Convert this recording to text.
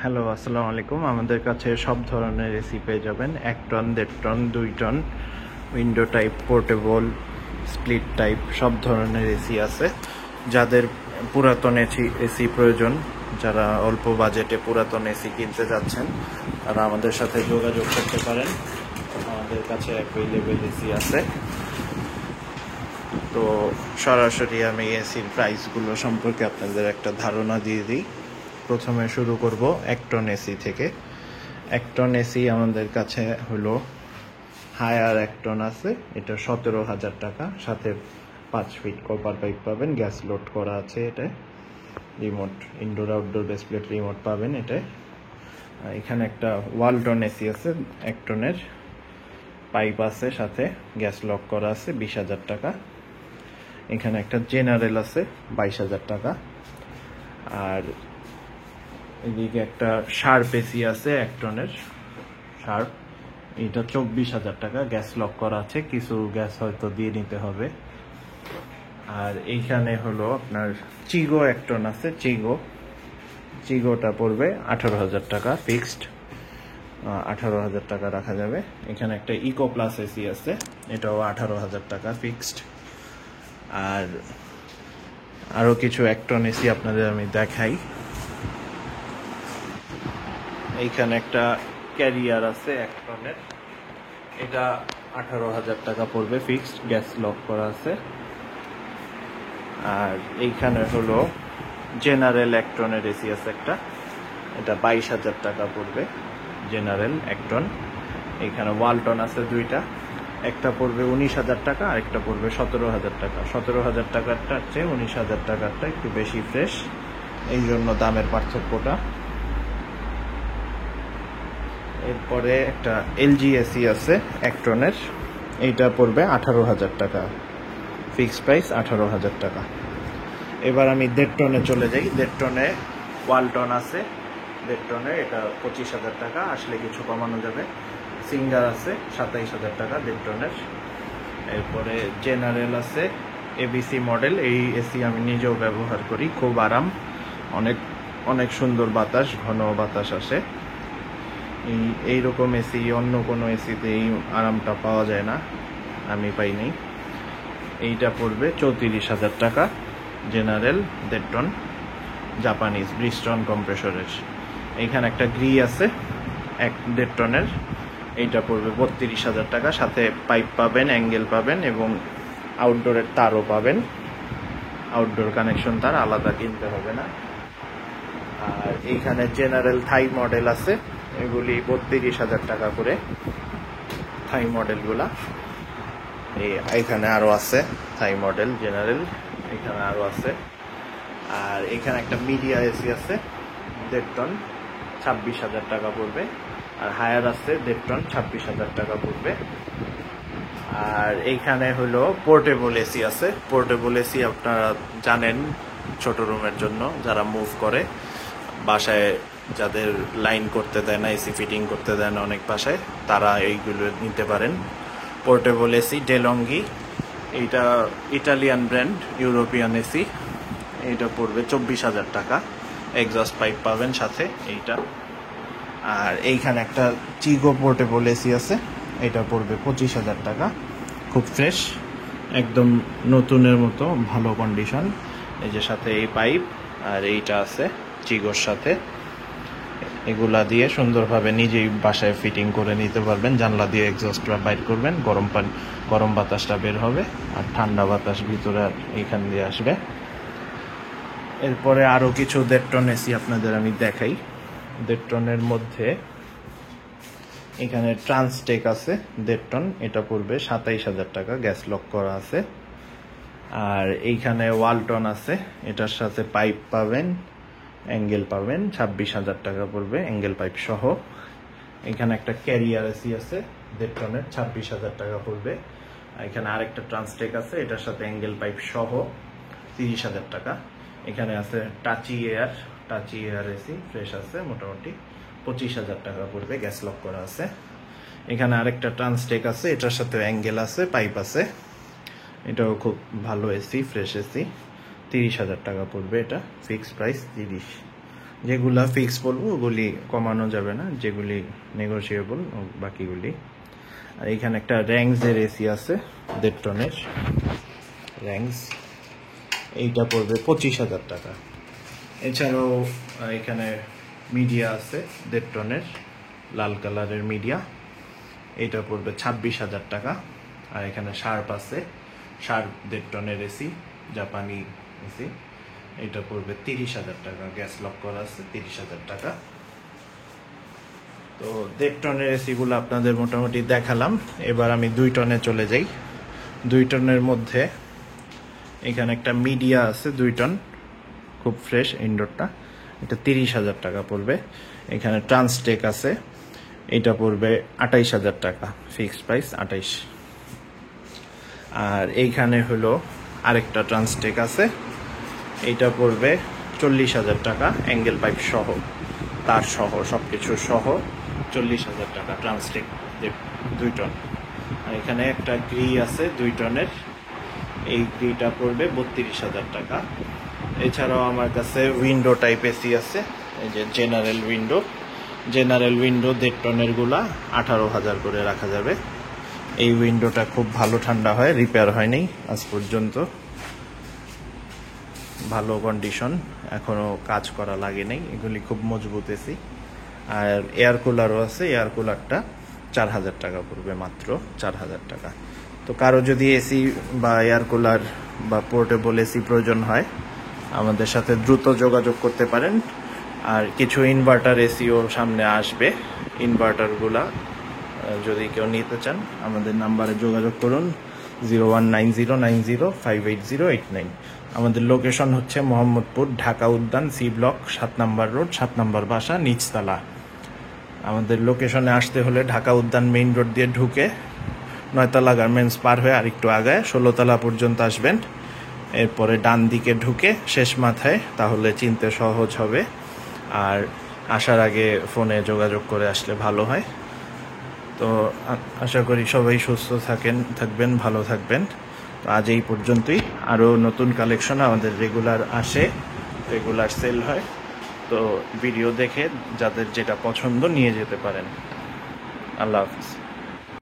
Hello, আসসালামু আলাইকুম। আমাদের কাছে সব ধরনের এসি পেয়ে যাবেন। 1 ton, 1.5 ton, 2 ton, window type, portable, split type সব ধরনের এসি আছে। যাদের পুরাতন এসি প্রয়োজন, যারা অল্প বাজেটে পুরাতন এসি কিনতে যাচ্ছেন, তারা আমাদের সাথে যোগাযোগ করতে পারেন। আমাদের কাছে অ্যাভেলেবেল এসি আছে। তো সরাসরি আমি এসির প্রাইসগুলো সম্পর্কে আপনাদের একটা ধারণা দিয়ে দিই। প্রথমে শুরু করব 1 টন এসি থেকে। 1 টন এসি আমাদের কাছে হলো হায়ার 1 টন আছে, এটা 17,000 টাকা। সাথে 5 ফিট কপার পাইপ পাবেন, গ্যাস লোড করা আছে। এটা remote, indoor outdoor display remote পাবেন। এটা এখানে একটা ওয়ালটন এসি আছে 1 টনের, পাইপ আছে, সাথে গ্যাস লক করা আছে, 20,000 টাকা। এখানে একটা জেনারেল আছে 22,000 টাকা। আর এদিকে একটা শার্প এসি আছে 1 টনের, শার্প, এটা 24,000 টাকা। গ্যাস লক করা আছে, কিছু গ্যাস হয়তো দিয়ে নিতে হবে। আর এইখানে হলো আপনার চিগো 1 টন আছে, চিগোটা পড়বে 18,000 টাকা ফিক্সড, 18,000 টাকা রাখা যাবে। এখানে একটা ইকো প্লাস এসি আছে, এটাও 18,000 টাকা ফিক্সড। আর আরও কিছু 1 টন এসি আপনাদের আমি দেখাই। এইখানে একটা ক্যারিয়ার আছে 1 টনের, এটা 18,000 টাকা পড়বে ফিক্সড, গ্যাস লক করা আছে। আর এইখানে হলো জেনারেল 1 টনের এসি আছে একটা, এটা 22,000 টাকা পড়বে, জেনারেল 1 টন। এইখানে ওয়ালটন আছে 2টা, একটা পড়বে 19,000 টাকা আর একটা পড়বে 17,000 টাকা। 17,000 টাকারটার চেয়ে 19,000 টাকারটা একটু বেশি ফ্রেশ, এই জন্য দামের পার্থক্যটা। এরপরে একটা এলজি এসি আছে 1 টনের, এইটা পড়বে 18,000 টাকা ফিক্সড প্রাইস, 18,000 টাকা। এবার আমি 1.5 টনে চলে যাই। 1.5 টনে ওয়ালটন আছে 1.5 টনে, এটা 25,000 টাকা, আসলে কিছু কমানো যাবে। সিঙ্গার আছে 27,000 টাকা 1.5 টনের। এরপরে জেনারেল আছে এবিসি মডেল, এই এসি আমি নিজেও ব্যবহার করি, খুব আরাম, অনেক অনেক সুন্দর বাতাস, ঘন বাতাস আসে। এইরকম এসি অন্য কোনো এসিতে এই আরামটা পাওয়া যায় না, আমি পাইনি। এইটা পড়বে 34,000 টাকা, জেনারেল 1.5 টন, জাপানিজ ব্রিস্টন কম্প্রেসরের। এইখানে একটা গ্রি আছে 1.5 টনের, এইটা পড়বে 32,000 টাকা। সাথে পাইপ পাবেন, অ্যাঙ্গেল পাবেন এবং আউটডোরের তারও পাবেন, আউটডোর কানেকশন তার আলাদা কিনতে হবে না। আর এইখানে জেনারেল থাই মডেল আছে, এগুলি 32,000 টাকা করে, থাই মডেলগুলা। এইখানে আরও আছে থাই মডেল জেনারেল, এখানে আরও আছে। আর এখানে একটা মিডিয়া এসি আছে 1.5 টন, 26,000 টাকা পড়বে। আর হায়ার আছে 1.5 টন, 26,000 টাকা পড়বে। আর এইখানে হলো পোর্টেবল এসি আছে। পোর্টেবল এসি আপনারা জানেন, ছোট রুমের জন্য, যারা মুভ করে, বাসায় যাদের লাইন করতে দেয় না, এসি ফিটিং করতে দেয় না অনেক বাসায়, তারা এইগুলো নিতে পারেন। পোর্টেবল এসি ডেলঙ্গি, এইটা ইটালিয়ান ব্র্যান্ড, ইউরোপিয়ান এসি, এইটা পড়বে 24,000 টাকা। এক্সস্ট পাইপ পাবেন সাথে এইটা। আর এইখানে একটা চিগো পোর্টেবল এসি আছে, এটা পড়বে 25,000 টাকা, খুব ফ্রেশ, একদম নতুনের মতো ভালো কন্ডিশন। এই যে সাথে এই পাইপ আর এইটা আছে চিগোর সাথে, এগুলা দিয়ে সুন্দরভাবে নিজেই বাসায় ফিটিং করে নিতে পারবেন। জানলা দিয়ে এক্সস্ট বাইর করবেন, গরম বাতাসটা বের হবে আর ঠান্ডা বাতাস ভিতরে এইখান দিয়ে আসবে। এরপরে আরও কিছু 1.5 টন এসি আপনাদের আমি দেখাই। 1.5 টনের মধ্যে এখানে ট্রান্সটেক আছে 1.5 টন, এটা পড়বে 27,000 টাকা, গ্যাস লক করা আছে। আর এইখানে ওয়ালটন আছে, এটার সাথে পাইপ পাবেন, অ্যাঙ্গেল পাবেন, 26,000 টাকা পড়বে অ্যাঙ্গেল পাইপ সহ। এখানে একটা ক্যারিয়ার এসি আছে 1.5 টনের, 26,000 টাকা পড়বে। এখানে আরেকটা ট্রান্সটেক আছে, এটার সাথে অ্যাঙ্গেল পাইপ সহ, 30,000 টাকা। এখানে আছে টাচি এয়ার এসি, ফ্রেশ আছে মোটামুটি, 25,000 টাকা পড়বে, গ্যাস লক করা আছে। এখানে আরেকটা ট্রান্সটেক আছে, এটার সাথে অ্যাঙ্গেল আছে, পাইপ আছে, এটাও খুব ভালো এসি, ফ্রেশ এসি, 30,000 টাকা পড়বে, এটা ফিক্সড প্রাইস 30। যেগুলা ফিক্স বলবো ওগুলি কমানো যাবে না, যেগুলি নেগোশিয়েবল বাকিগুলি। আর এখানে একটা র্যাংসের এসি আছে 1.5 টনের র্যাংস, এইটা পড়বে 25,000 টাকা। এছাড়াও এখানে মিডিয়া আছে 1.5 টনের লাল কালারের মিডিয়া, এইটা পড়বে 26,000 টাকা। আর এখানে শার্প আছে, শার্প 1.5 টনের এসি, জাপানি এসি, এটা পড়বে 30,000 টাকা। গ্যাস লক করা আছে 30,000 টাকা। তো 1.5 টনের এসিগুলো আপনাদের মোটামুটি দেখালাম। এবার আমি 2 টনে চলে যাই। 2 টনের মধ্যে এখানে একটা মিডিয়া আছে 2 টন, খুব ফ্রেশ ইনডোরটা, এটা 30,000 টাকা পড়বে। এখানে ট্রান্সটেক আছে, এটা পড়বে 28,000 টাকা, ফিক্সড প্রাইস 28। আর এইখানে হলো আরেকটা ট্রান্সটেক আছে, এইটা পড়বে 40,000 টাকা, অ্যাঙ্গেল পাইপ সহ, তার সহ সব কিছু সহ 40,000 টাকা ট্রান্সটেক 2 টন। আর এখানে একটা গ্রি আছে 2 টনের, এই গ্রিটা পড়বে 32,000 টাকা। এছাড়াও আমার কাছে উইন্ডো টাইপ এসি আছে, এই যে জেনারেল উইন্ডো 1.5 টনের গুলা 18,000 করে রাখা যাবে। এই উইন্ডোটা খুব ভালো ঠান্ডা হয়, রিপেয়ার হয়নি আজ পর্যন্ত, ভালো কন্ডিশন, এখনো কাজ করা লাগে নাই, এগুলি খুব মজবুত এসি। আর এয়ার কুলারও আছে, এয়ার কুলারটা 4,000 টাকা পড়বে, মাত্র 4,000 টাকা। তো কারো যদি এসি বা এয়ার কুলার বা পোর্টেবল এসি প্রয়োজন হয় আমাদের সাথে দ্রুত যোগাযোগ করতে পারেন। আর কিছু ইনভার্টার এসিও সামনে আসবে, ইনভার্টারগুলা যদি কেউ নিতে চান আমাদের নাম্বারে যোগাযোগ করুন 019090588089। আমাদের লোকেশন হচ্ছে মোহাম্মদপুর, ঢাকা উদ্যান, সি ব্লক, 7 নম্বর রোড, 7 নম্বর বাসা, নিচতলা। আমাদের লোকেশনে আসতে হলে ঢাকা উদ্যান মেইন রোড দিয়ে ঢুকে 9তলা গার্মেন্টস পার হয়ে আরেকটু আগায় 16তলা পর্যন্ত আসবেন। এরপরে ডান দিকে ঢুকে শেষ মাথায়, তাহলে চিনতে সহজ হবে। আর আসার আগে ফোনে যোগাযোগ করে আসলে ভালো হয়। তো আশা করি সবাই সুস্থ থাকবেন, ভালো থাকবেন। তো আজ এই পর্যন্তই। আরও নতুন কালেকশন আমাদের রেগুলার আসে, রেগুলার সেল হয়। তো ভিডিও দেখে যাদের যেটা পছন্দ নিয়ে যেতে পারেন। আল্লাহ হাফিজ।